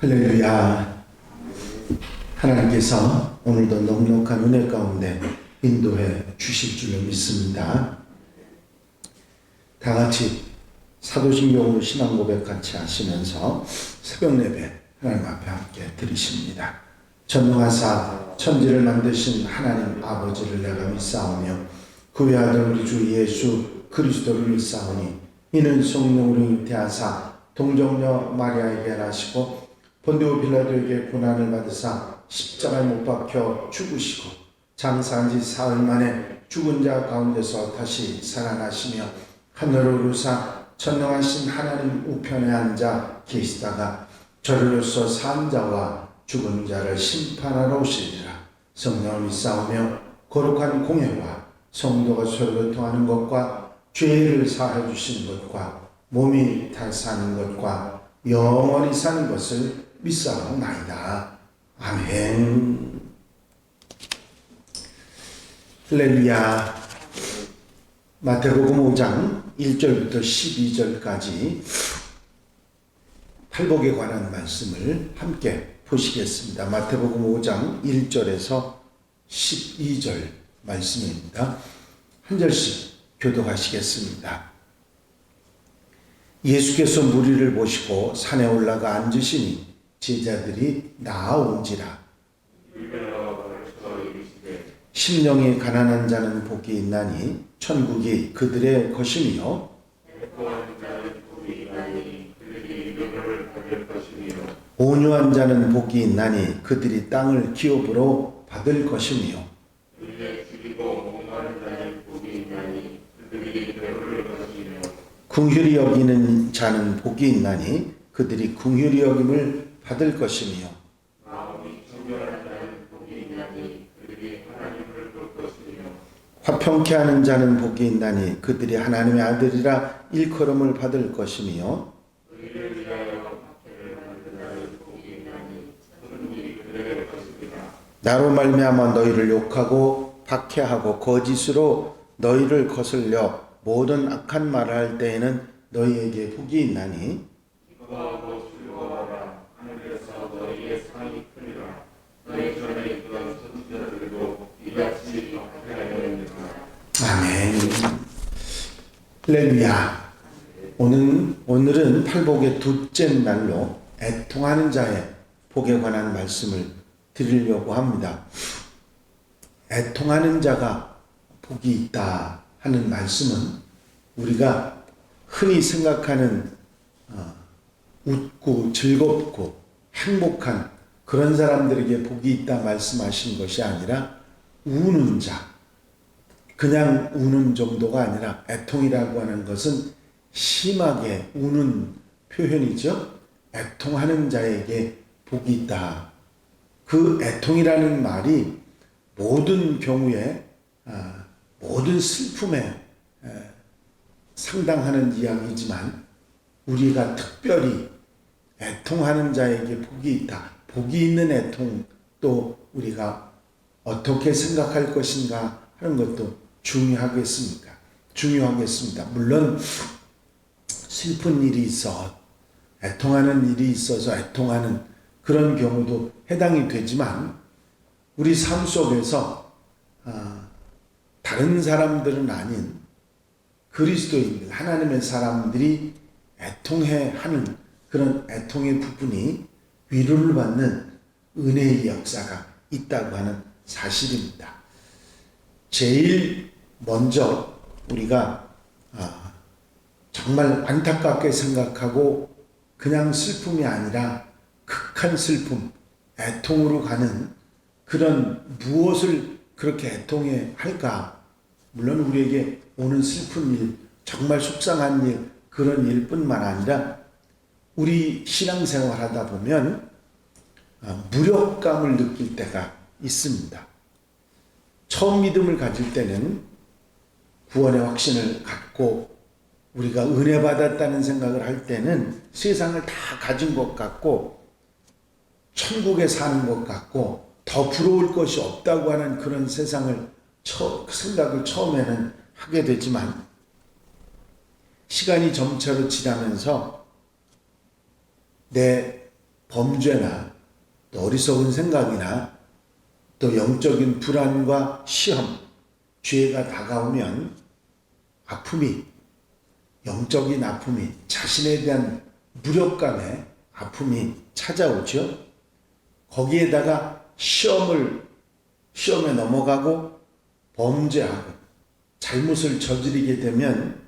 할렐루야. 하나님께서 오늘도 넉넉한 은혜 가운데 인도해 주실 줄로 믿습니다. 다 같이 사도신경으로 신앙 고백 같이 하시면서 새벽 예배 하나님 앞에 함께 드리십니다. 전능하사 천지를 만드신 하나님 아버지를 내가 믿사오며 그 외아들 우리 주 예수 그리스도를 믿사오니 이는 성령으로 잉태하사 동정녀 마리아에게 나시고 본디오 빌라도에게 고난을 받으사 십자가에 못 박혀 죽으시고 장사한 지 사흘 만에 죽은 자 가운데서 다시 살아나시며 하늘로 오르사 전능하신 하나님 우편에 앉아 계시다가 저리로서 산 자와 죽은 자를 심판하러 오시리라. 성령을 믿사오며 거룩한 공예와 성도가 서로 통하는 것과 죄를 사해 주시는 것과 몸이 다 사는 것과 영원히 사는 것을 믿사옵나이다. 아멘. 할렐루야. 마태복음 5장 1절부터 12절까지 팔복에 관한 말씀을 함께 보시겠습니다. 마태복음 5장 1절에서 12절 말씀입니다. 한 절씩 교독하시겠습니다. 예수께서 무리를 보시고 산에 올라가 앉으시니 제자들이 나아온지라. 심령이 가난한 자는 복이 있나니 천국이 그들의 것이며 온유한 자는 복이 있나니 그들이 땅을 기업으로 받을 것이며 긍휼히 여기는 자는 복이 있나니 그들이 긍휼히 여김을 받을 것이며 화평케 하는 자는 복이 있나니 그들이 하나님의 아들이라 일컬음을 받을 것이며 나로 말미암아 너희를 욕하고 박해하고 거짓으로 너희를 거슬려 모든 악한 말을 할 때에는 너희에게 복이 있나니 아멘. 할렐루야. 오늘은 팔복의 둘째 날로 애통하는 자의 복에 관한 말씀을 드리려고 합니다. 애통하는 자가 복이 있다 하는 말씀은 우리가 흔히 생각하는 웃고 즐겁고 행복한 그런 사람들에게 복이 있다 말씀하신 것이 아니라 우는 자, 그냥 우는 정도가 아니라 애통이라고 하는 것은 심하게 우는 표현이죠. 애통하는 자에게 복이 있다. 그 애통이라는 말이 모든 경우에 모든 슬픔에 상당하는 이야기지만 우리가 특별히 애통하는 자에게 복이 있다. 복이 있는 애통 또 우리가 어떻게 생각할 것인가 하는 것도 중요하겠습니다. 물론 슬픈 일이 있어 애통하는 일이 있어서 애통하는 그런 경우도 해당이 되지만 우리 삶 속에서 다른 사람들은 아닌 그리스도인들, 하나님의 사람들이 애통해 하는 그런 애통의 부분이 위로를 받는 은혜의 역사가 있다고 하는 사실입니다. 제일 먼저 우리가 정말 안타깝게 생각하고 그냥 슬픔이 아니라 극한 슬픔, 애통으로 가는 그런 무엇을 그렇게 애통해 할까? 물론 우리에게 오는 슬픈 일, 정말 속상한 일, 그런 일뿐만 아니라 우리 신앙생활 하다 보면 무력감을 느낄 때가 있습니다. 처음 믿음을 가질 때는 구원의 확신을 갖고 우리가 은혜 받았다는 생각을 할 때는 세상을 다 가진 것 같고 천국에 사는 것 같고 더 부러울 것이 없다고 하는 그런 생각을 처음에는 하게 되지만 시간이 점차로 지나면서 내 범죄나 또 어리석은 생각이나 또 영적인 불안과 시험, 죄가 다가오면 아픔이, 영적인 아픔이, 자신에 대한 무력감에 아픔이 찾아오죠. 거기에다가 시험에 넘어가고 범죄하고 잘못을 저지르게 되면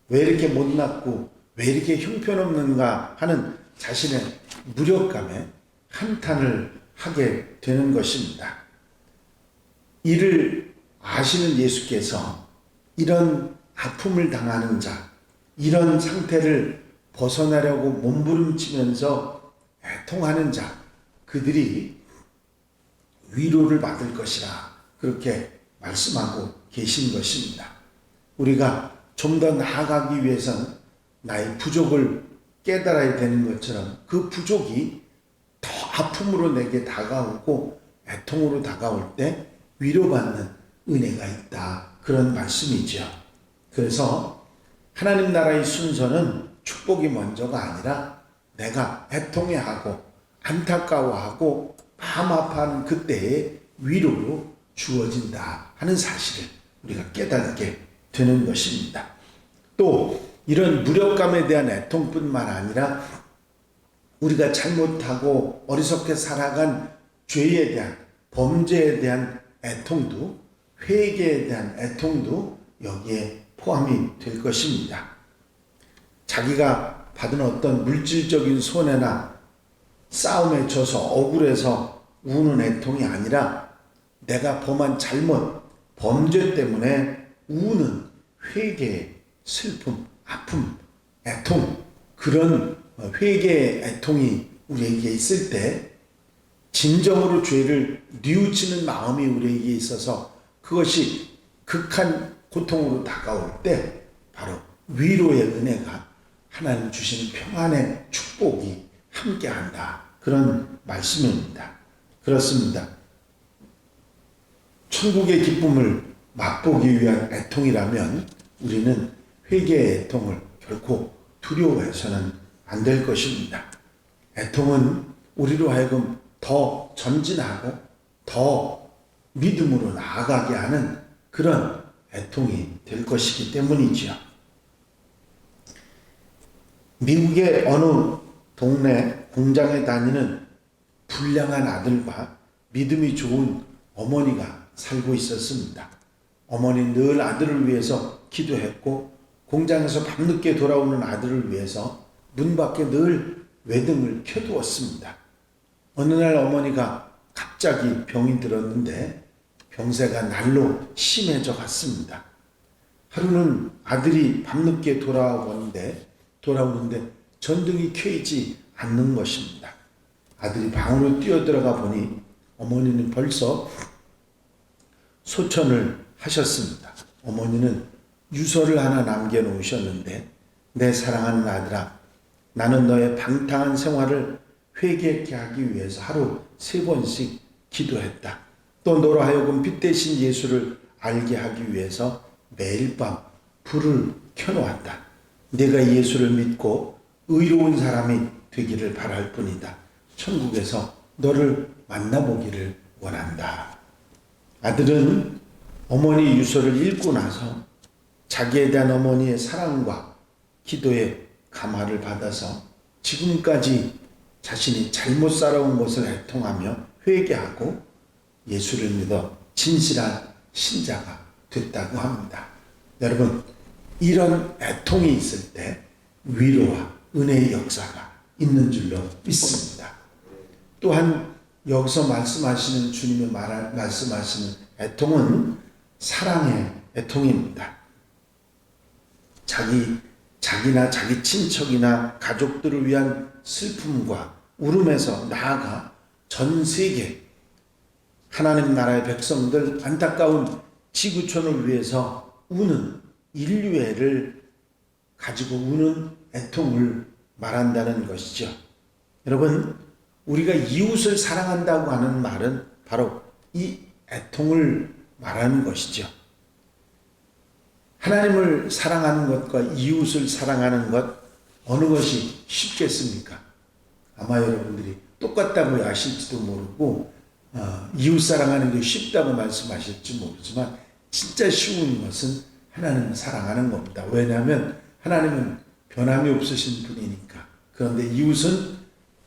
왜 이렇게 못났고 왜 이렇게 형편없는가 하는 자신의 무력감에 한탄을 하게 되는 것입니다. 이를 아시는 예수께서 이런 아픔을 당하는 자, 이런 상태를 벗어나려고 몸부림치면서 애통하는 자, 그들이 위로를 받을 것이라 그렇게 말씀하고 계신 것입니다. 우리가 좀 더 나아가기 위해서는 나의 부족을 깨달아야 되는 것처럼 그 부족이 더 아픔으로 내게 다가오고 애통으로 다가올 때 위로받는 은혜가 있다. 그런 말씀이죠. 그래서 하나님 나라의 순서는 축복이 먼저가 아니라 내가 애통해하고 안타까워하고 마음 아파하는 그때의 위로로 주어진다 하는 사실을 우리가 깨닫게 되는 것입니다. 또 이런 무력감에 대한 애통뿐만 아니라 우리가 잘못하고 어리석게 살아간 죄에 대한, 범죄에 대한 애통도, 회개에 대한 애통도 여기에 포함이 될 것입니다. 자기가 받은 어떤 물질적인 손해나 싸움에 져서 억울해서 우는 애통이 아니라 내가 범한 잘못, 범죄 때문에 우는 회개의 슬픔, 아픔, 애통, 그런 회개의 애통이 우리에게 있을 때 진정으로 죄를 뉘우치는 마음이 우리에게 있어서 그것이 극한 고통으로 다가올 때 바로 위로의 은혜가 하나님 주시는 평안의 축복이 함께한다. 그런 말씀입니다. 그렇습니다. 천국의 기쁨을 맛보기 위한 애통이라면 우리는 회개의 애통을 결코 두려워해서는 안 될 것입니다. 애통은 우리로 하여금 더 전진하고 더 믿음으로 나아가게 하는 그런 애통이 될 것이기 때문이지요. 미국의 어느 동네 공장에 다니는 불량한 아들과 믿음이 좋은 어머니가 살고 있었습니다. 어머니는 늘 아들을 위해서 기도했고 공장에서 밤늦게 돌아오는 아들을 위해서 문 밖에 늘 외등을 켜두었습니다. 어느 날 어머니가 갑자기 병이 들었는데 병세가 날로 심해져 갔습니다. 하루는 아들이 밤늦게 돌아오는데 전등이 켜있지 않는 것입니다. 아들이 방으로 뛰어들어가 보니 어머니는 벌써 소천을 하셨습니다. 어머니는 유서를 하나 남겨놓으셨는데 내 사랑하는 아들아, 나는 너의 방탕한 생활을 회개케 하기 위해서 하루 3번씩 기도했다. 또 너로 하여금 빛 대신 예수를 알게 하기 위해서 매일 밤 불을 켜놓았다. 내가 예수를 믿고 의로운 사람이 되기를 바랄 뿐이다. 천국에서 너를 만나보기를 원한다. 아들은 어머니 유서를 읽고 나서 자기에 대한 어머니의 사랑과 기도의 감화를 받아서 지금까지 자신이 잘못 살아온 것을 애통하며 회개하고 예수를 믿어 진실한 신자가 됐다고 합니다. 여러분, 이런 애통이 있을 때 위로와 은혜의 역사가 있는 줄로 믿습니다. 또한 여기서 말씀하시는 주님의 말씀하시는 애통은 사랑의 애통입니다. 자기나 자기 친척이나 가족들을 위한 슬픔과 울음에서 나아가 전 세계 하나님 나라의 백성들, 안타까운 지구촌을 위해서 우는 인류애를 가지고 우는 애통을 말한다는 것이죠. 여러분, 우리가 이웃을 사랑한다고 하는 말은 바로 이 애통을 말하는 것이죠. 하나님을 사랑하는 것과 이웃을 사랑하는 것, 어느 것이 쉽겠습니까? 아마 여러분들이 똑같다고 하실지도 모르고 이웃 사랑하는 게 쉽다고 말씀하실지 모르지만 진짜 쉬운 것은 하나님을 사랑하는 겁니다. 왜냐하면 하나님은 변함이 없으신 분이니까. 그런데 이웃은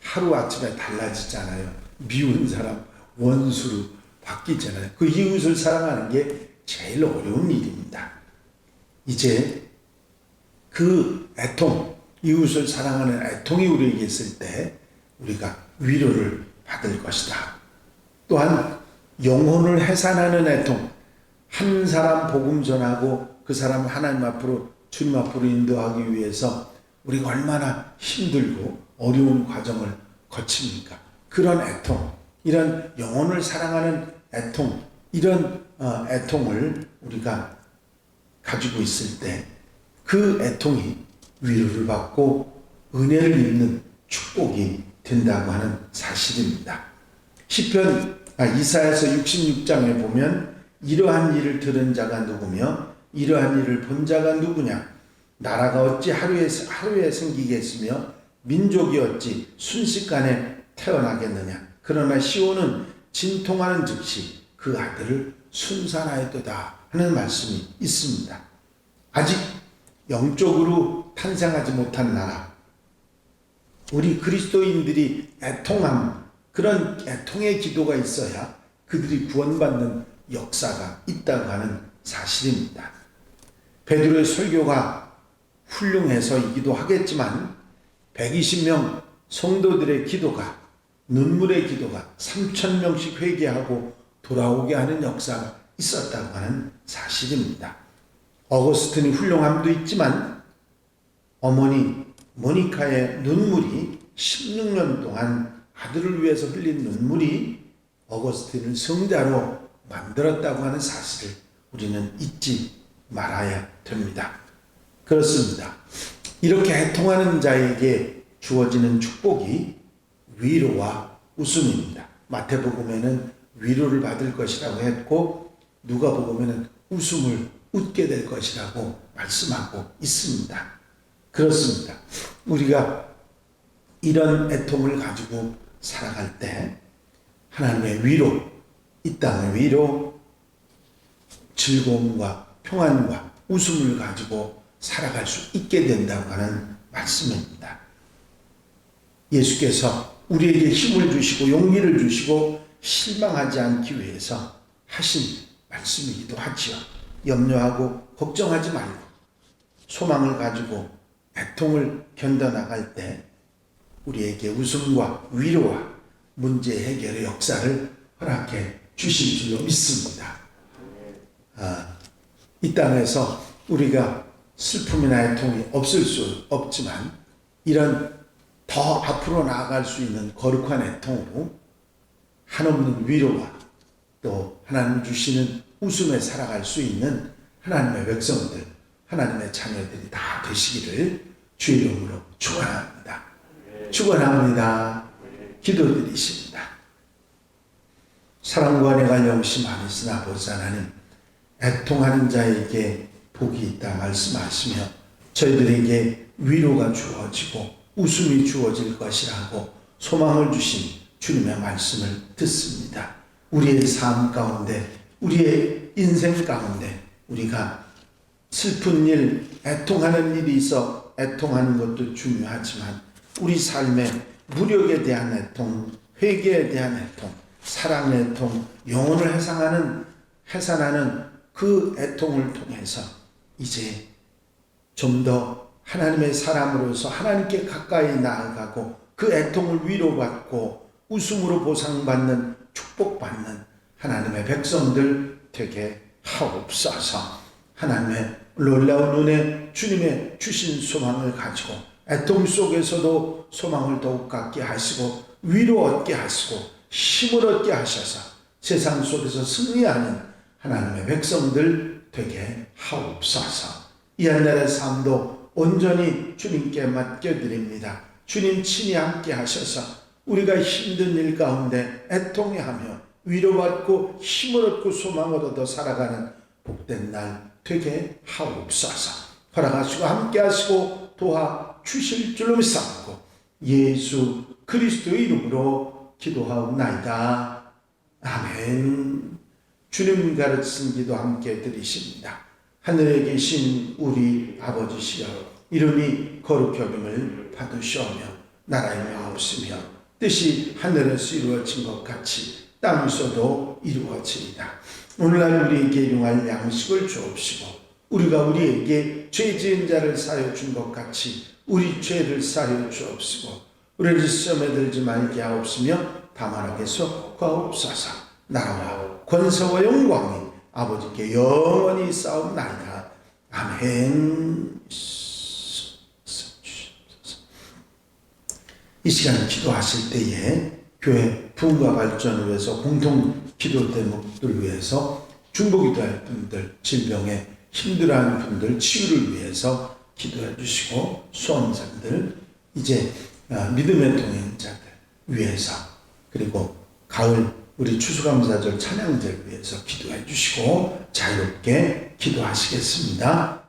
하루아침에 달라지잖아요. 미운 사람 원수로 바뀌잖아요. 그 이웃을 사랑하는 게 제일 어려운 일입니다. 이제 그 애통, 이웃을 사랑하는 애통이 우리에게 있을 때 우리가 위로를 받을 것이다. 또한 영혼을 해산하는 애통, 한 사람 복음 전하고 그 사람을 하나님 앞으로 주님 앞으로 인도하기 위해서 우리가 얼마나 힘들고 어려운 과정을 거칩니까? 그런 애통, 이런 영혼을 사랑하는 애통, 이런 애통을 우리가 가지고 있을 때 그 애통이 위로를 받고 은혜를 입는 축복이 된다고 하는 사실입니다. 이사야서 66장에 보면 이러한 일을 들은 자가 누구며 이러한 일을 본 자가 누구냐? 나라가 어찌 하루에 생기겠으며 민족이 어찌 순식간에 태어나겠느냐? 그러나 시온은 진통하는 즉시 그 아들을 순산하였도다 하는 말씀이 있습니다. 아직 영적으로 탄생하지 못한 나라, 우리 그리스도인들이 애통함, 그런 애통의 기도가 있어야 그들이 구원받는 역사가 있다고 하는 사실입니다. 베드로의 설교가 훌륭해서이기도 하겠지만 120명 성도들의 기도가, 눈물의 기도가 3,000명씩 회개하고 돌아오게 하는 역사가 있었다고 하는 사실입니다. 어거스틴이 훌륭함도 있지만 어머니 모니카의 눈물이 16년 동안 아들을 위해서 흘린 눈물이 어거스틴을 성자로 만들었다고 하는 사실을 우리는 잊지 말아야 됩니다. 그렇습니다. 이렇게 애통하는 자에게 주어지는 축복이 위로와 웃음입니다. 마태복음에는 위로를 받을 것이라고 했고 누가복음에는 웃음을 웃게 될 것이라고 말씀하고 있습니다. 그렇습니다. 우리가 이런 애통을 가지고 살아갈 때 하나님의 위로, 이 땅의 위로, 즐거움과 평안과 웃음을 가지고 살아갈 수 있게 된다고 하는 말씀입니다. 예수께서 우리에게 힘을 주시고 용기를 주시고 실망하지 않기 위해서 하신 말씀이기도 하지요. 염려하고 걱정하지 말고 소망을 가지고 애통을 견뎌나갈 때 우리에게 웃음과 위로와 문제 해결의 역사를 허락해 주실 줄로 믿습니다. 이 땅에서 우리가 슬픔이나 애통이 없을 수 없지만 이런 더 앞으로 나아갈 수 있는 거룩한 애통으로 한없는 위로와 또 하나님 주시는 웃음에 살아갈 수 있는 하나님의 백성들, 하나님의 자녀들이 다 되시기를 주의 이름으로 축원합니다. 축원합니다. 기도드리십니다. 사랑과 은혜가 영심하시는 아버지 하나님, 애통하는 자에게 복이 있다 말씀하시며 저희들에게 위로가 주어지고 웃음이 주어질 것이라고 소망을 주신 주님의 말씀을 듣습니다. 우리의 삶 가운데, 우리의 인생 가운데 우리가 슬픈 일, 애통하는 일이 있어 애통하는 것도 중요하지만 우리 삶의 무력에 대한 애통, 회개에 대한 애통, 사랑의 애통, 영혼을 해산하는 그 애통을 통해서 이제 좀 더 하나님의 사람으로서 하나님께 가까이 나아가고 그 애통을 위로받고 웃음으로 보상받는 축복받는 하나님의 백성들 되게 하옵소서. 하나님의 놀라운 은혜, 주님의 주신 소망을 가지고 애통 속에서도 소망을 더욱 갖게 하시고 위로 얻게 하시고 힘을 얻게 하셔서 세상 속에서 승리하는 하나님의 백성들 되게 하옵소서. 이 한 날의 삶도 온전히 주님께 맡겨드립니다. 주님 친히 함께 하셔서 우리가 힘든 일 가운데 애통해하며 위로받고 힘을 얻고 소망을 얻어 살아가는 복된 날 되게 하옵소서. 허락하시고 함께 하시고 도와 주실 줄로 믿사옵고 예수 그리스도의 이름으로 기도하옵나이다. 아멘. 주님 가르친 기도 함께 드리십니다. 하늘에 계신 우리 아버지시여, 이름이 거룩히 여김을 받으시오며 나라의 마옵시며 뜻이 하늘에서 이루어진 것 같이 땅에서도 이루어지이다. 오늘날 우리에게 일용할 양식을 주옵시고 우리가 우리에게 죄 지은 자를 사하여 준 것 같이 우리 죄를 사하여 주옵시고 우리를 시험에 들지 말게 하옵시며 다만 악에서 구하옵소서. 나라와 권세와 영광이 아버지께 영원히 싸움나이다. 아멘. 이 시간 기도하실 때에 교회 부흥과 발전을 위해서 공통 기도 대목들을 위해서 중보기도할 분들, 질병에 힘들어하는 분들 치유를 위해서 기도해 주시고, 수험생들, 이제 믿음의 동행자들 위해서, 그리고 가을 우리 추수감사절 찬양제를 위해서 기도해 주시고 자유롭게 기도하시겠습니다.